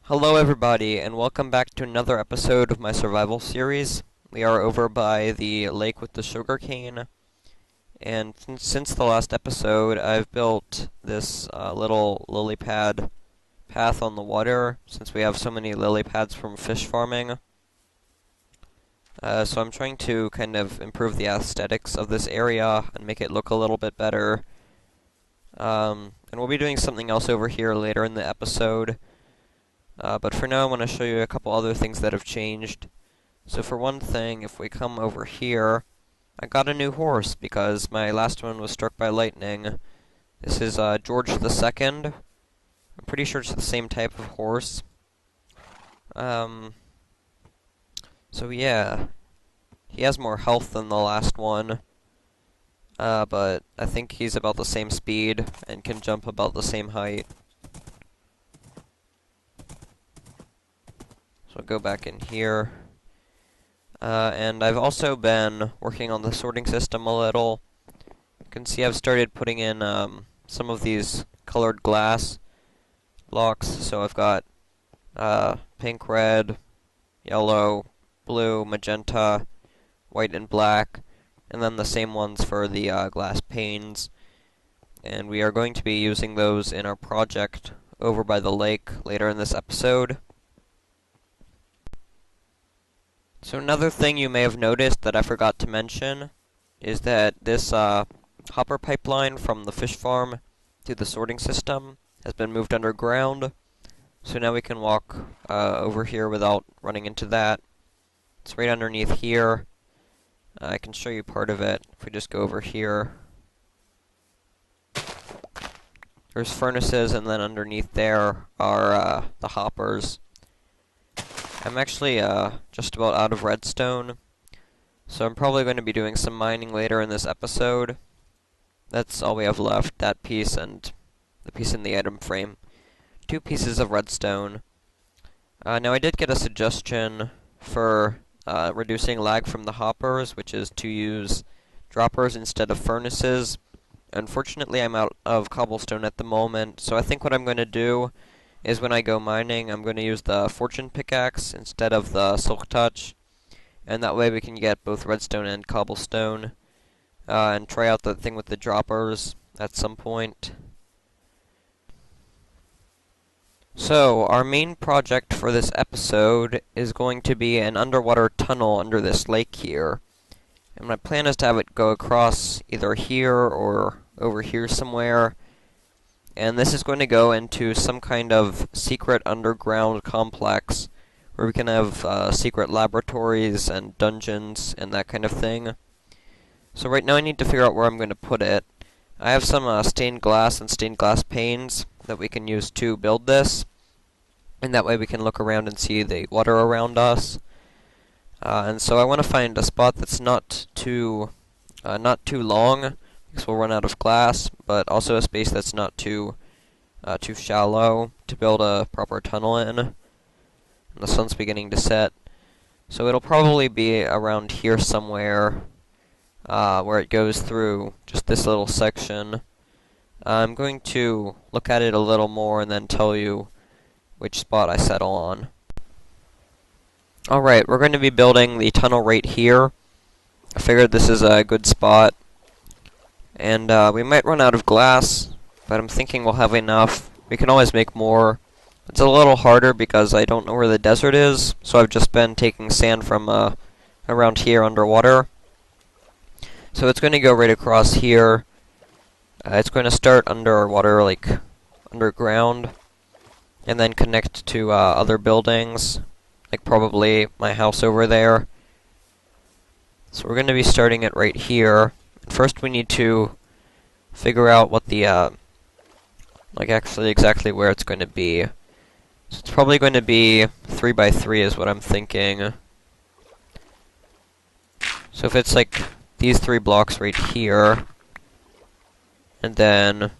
Hello everybody, and welcome back to another episode of my survival series. We are over by the lake with the sugarcane, and since the last episode, I've built this little lily pad path on the water, since we have so many lily pads from fish farming. So I'm trying to kind of improve the aesthetics of this area and make it look a little bit better. And we'll be doing something else over here later in the episode. But for now, I want to show you a couple other things that have changed. So for one thing, if we come over here, I got a new horse because my last one was struck by lightning. This is George II. I'm pretty sure it's the same type of horse. So yeah, he has more health than the last one. But I think he's about the same speed and can jump about the same height. So I'll go back in here. And I've also been working on the sorting system a little. You can see I've started putting in some of these colored glass blocks. So I've got pink, red, yellow, blue, magenta, white, and black. And then the same ones for the glass panes. And we are going to be using those in our project over by the lake later in this episode. So another thing you may have noticed that I forgot to mention is that this hopper pipeline from the fish farm to the sorting system has been moved underground. So now we can walk over here without running into that. It's right underneath here. I can show you part of it if we just go over here. There's furnaces, and then underneath there are the hoppers. I'm actually just about out of redstone, so I'm probably going to be doing some mining later in this episode. That's all we have left, that piece and the piece in the item frame. 2 pieces of redstone. Now I did get a suggestion for reducing lag from the hoppers, which is to use droppers instead of furnaces. Unfortunately, I'm out of cobblestone at the moment, so I think what I'm going to do is when I go mining, I'm going to use the fortune pickaxe instead of the silk touch, and that way we can get both redstone and cobblestone, and try out the thing with the droppers at some point. So, our main project for this episode is going to be an underwater tunnel under this lake here. And my plan is to have it go across either here or over here somewhere. And this is going to go into some kind of secret underground complex where we can have secret laboratories and dungeons and that kind of thing. So right now I need to figure out where I'm going to put it. I have some stained glass and stained glass panes that we can use to build this. And that way we can look around and see the water around us. And so I want to find a spot that's not too long, because we'll run out of glass, but also a space that's not too shallow to build a proper tunnel in. And the sun's beginning to set, so it'll probably be around here somewhere, where it goes through just this little section. I'm going to look at it a little more and then tell you which spot I settle on. Alright, we're going to be building the tunnel right here. I figured this is a good spot. And we might run out of glass, but I'm thinking we'll have enough. We can always make more. It's a little harder because I don't know where the desert is, so I've just been taking sand from around here underwater. So it's going to go right across here. It's going to start underwater, like underground, and then connect to other buildings, like probably my house over there. So we're going to be starting it right here. First we need to figure out what the, like actually exactly where it's going to be. So it's probably going to be 3 by 3 is what I'm thinking. So if it's like these 3 blocks right here, and then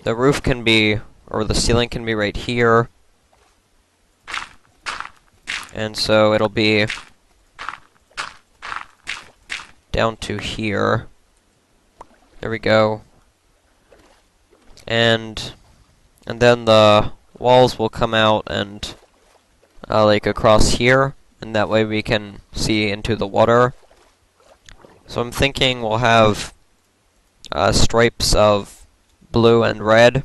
the roof can be, or the ceiling can be right here, and so it'll be down to here. There we go. And then the walls will come out and like across here, and that way we can see into the water. So I'm thinking we'll have stripes of blue and red.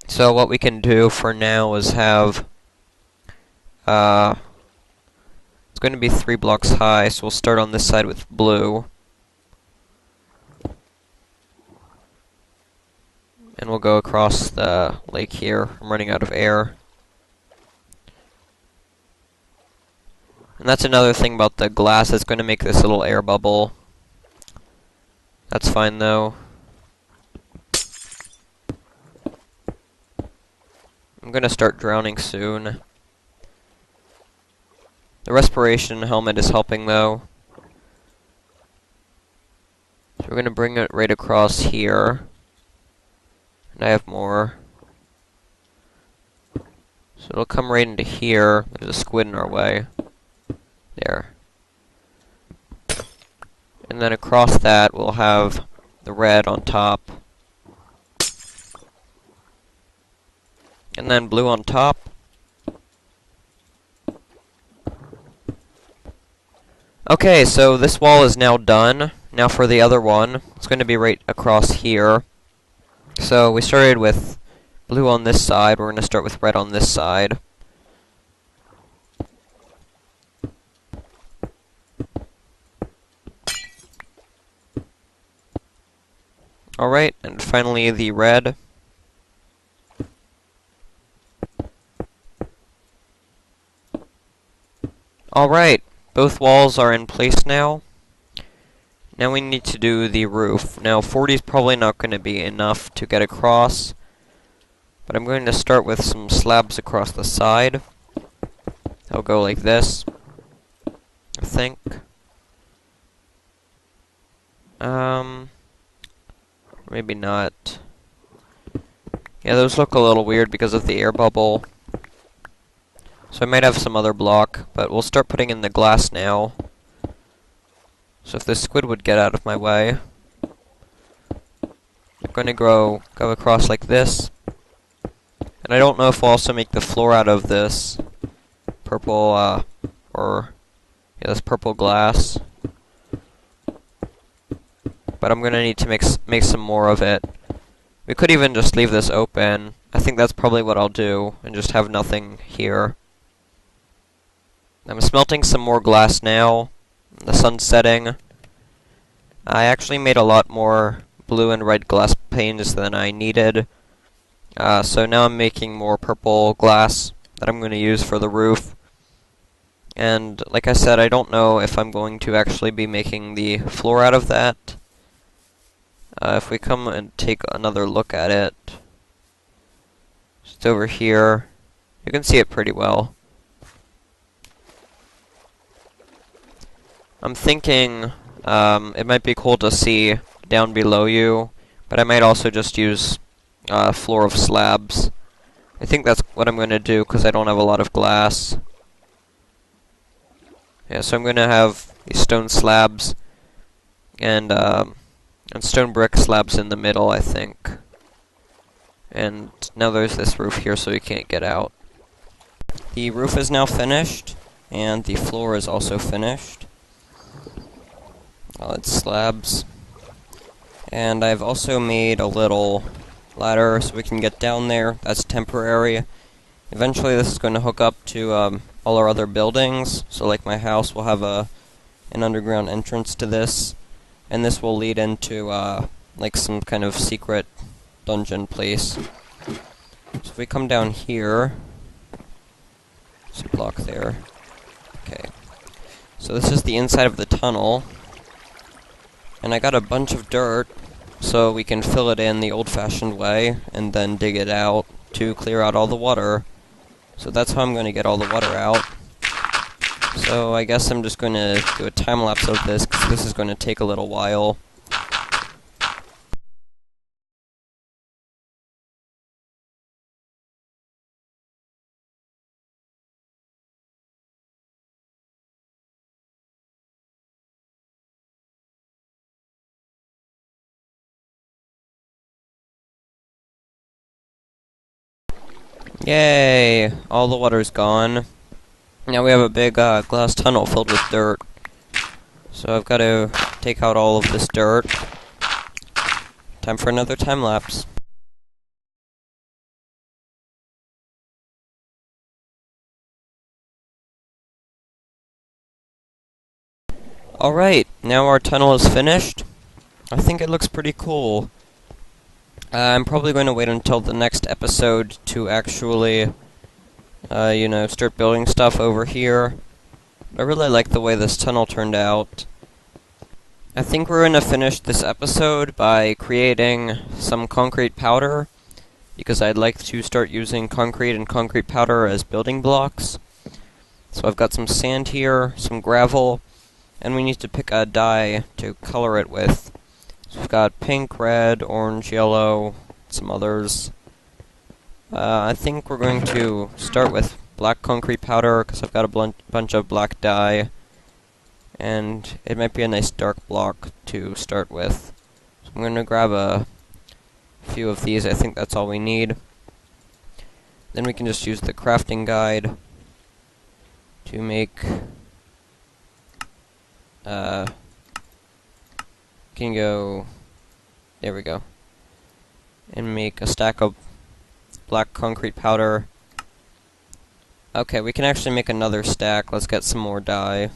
So what we can do for now is have it's going to be 3 blocks high, so we'll start on this side with blue. And we'll go across the lake here. I'm running out of air. And that's another thing about the glass, it's going to make this little air bubble. That's fine though. I'm going to start drowning soon. The respiration helmet is helping though. So we're going to bring it right across here. And I have more. So it'll come right into here. There's a squid in our way. There. And then across that we'll have the red on top. And then blue on top. Okay, so this wall is now done. Now for the other one. It's going to be right across here. So we started with blue on this side. We're going to start with red on this side. Alright, and finally the red. Alright, both walls are in place now. Now we need to do the roof. Now 40 is probably not going to be enough to get across, but I'm going to start with some slabs across the side. I'll go like this, I think. Maybe not. Yeah, those look a little weird because of the air bubble. So I might have some other block, but we'll start putting in the glass now. So if the squid would get out of my way, I'm going to go across like this. And I don't know if we'll also make the floor out of this purple, this purple glass. But I'm going to need to make some more of it. We could even just leave this open. I think that's probably what I'll do, and just have nothing here. I'm smelting some more glass now. The sun's setting. I actually made a lot more blue and red glass panes than I needed. So now I'm making more purple glass that I'm going to use for the roof. And like I said, I don't know if I'm going to actually be making the floor out of that. If we come and take another look at it, just over here, you can see it pretty well. I'm thinking it might be cool to see down below you, but I might also just use a floor of slabs. I think that's what I'm going to do because I don't have a lot of glass. Yeah, so I'm going to have these stone slabs and stone brick slabs in the middle, I think. And now there's this roof here so we can't get out. The roof is now finished, and the floor is also finished. It's slabs. And I've also made a little ladder so we can get down there. That's temporary. Eventually this is going to hook up to all our other buildings. So like my house will have an underground entrance to this. And this will lead into like some kind of secret dungeon place. So if we come down here, there's a block there. Okay. So this is the inside of the tunnel. And I got a bunch of dirt, so we can fill it in the old-fashioned way, and then dig it out to clear out all the water. So that's how I'm going to get all the water out. So I guess I'm just going to do a time-lapse of this, because this is going to take a little while. Yay! All the water's gone. Now we have a big glass tunnel filled with dirt. So I've got to take out all of this dirt. Time for another time lapse. Alright, now our tunnel is finished. I think it looks pretty cool. I'm probably going to wait until the next episode to actually, start building stuff over here. I really like the way this tunnel turned out. I think we're going to finish this episode by creating some concrete powder, because I'd like to start using concrete and concrete powder as building blocks. So I've got some sand here, some gravel, and we need to pick a dye to color it with. So we've got pink, red, orange, yellow, some others. I think we're going to start with black concrete powder, because I've got a bunch of black dye, and it might be a nice dark block to start with. So I'm going to grab a few of these. I think that's all we need. Then we can just use the crafting guide to make can go, there we go, and make a stack of black concrete powder. Okay, we can actually make another stack. Let's get some more dye.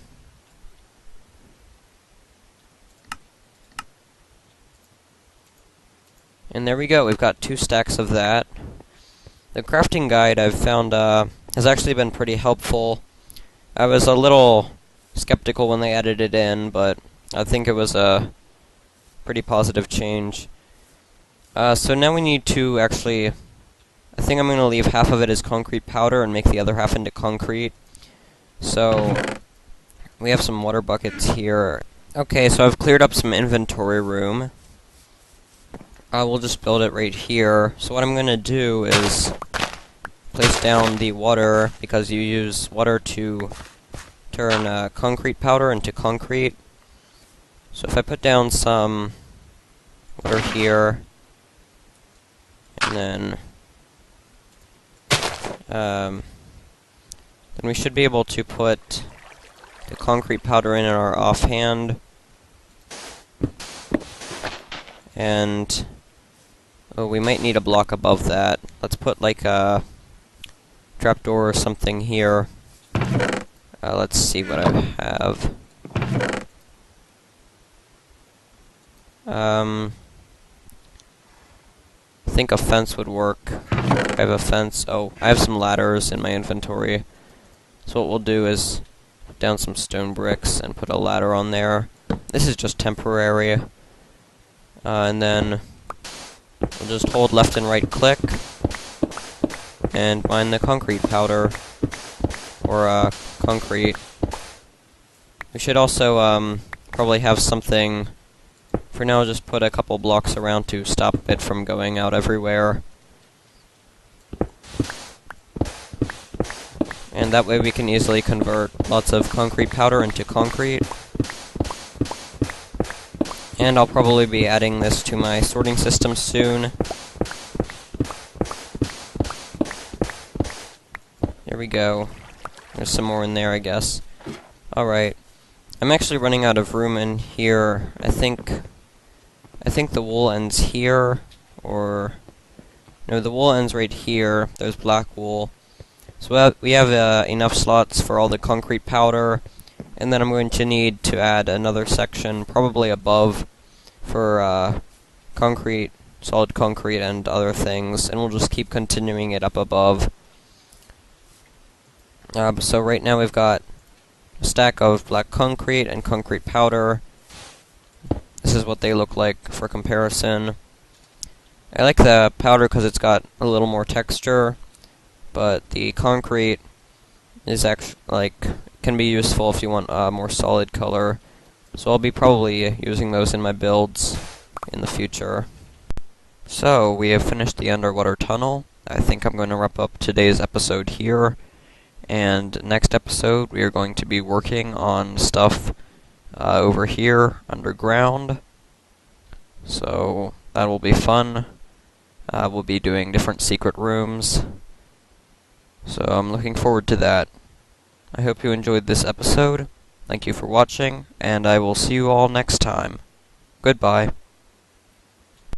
And there we go, we've got 2 stacks of that. The crafting guide I've found has actually been pretty helpful. I was a little skeptical when they added it in, but I think it was a pretty positive change. So now we need to actually, I think I'm going to leave half of it as concrete powder and make the other half into concrete. So we have some water buckets here. Okay, so I've cleared up some inventory room. We'll just build it right here. So what I'm going to do is place down the water, because you use water to turn concrete powder into concrete. So if I put down some water here, and then we should be able to put the concrete powder in our offhand. And we might need a block above that. Let's put like a trapdoor or something here. Let's see what I have. I think a fence would work. I have a fence. Oh, I have some ladders in my inventory. So what we'll do is put down some stone bricks and put a ladder on there. This is just temporary. And then we'll just hold left and right click and mine the concrete powder, or concrete. We should also probably have something. For now, just put a couple blocks around to stop it from going out everywhere. And that way we can easily convert lots of concrete powder into concrete. And I'll probably be adding this to my sorting system soon. There we go. There's some more in there, I guess. Alright. I'm actually running out of room in here. I think the wool ends here, or no, the wool ends right here. There's black wool. So we have enough slots for all the concrete powder, and then I'm going to need to add another section, probably above, for concrete, solid concrete, and other things, and we'll just keep continuing it up above. So right now we've got a stack of black concrete and concrete powder. This is what they look like for comparison. I like the powder because it's got a little more texture, but the concrete is actually can be useful if you want a more solid color. So I'll be probably using those in my builds in the future. So we have finished the underwater tunnel. I think I'm going to wrap up today's episode here. And next episode we are going to be working on stuff over here underground. So that will be fun. We'll be doing different secret rooms. So I'm looking forward to that. I hope you enjoyed this episode. Thank you for watching, and I will see you all next time. Goodbye.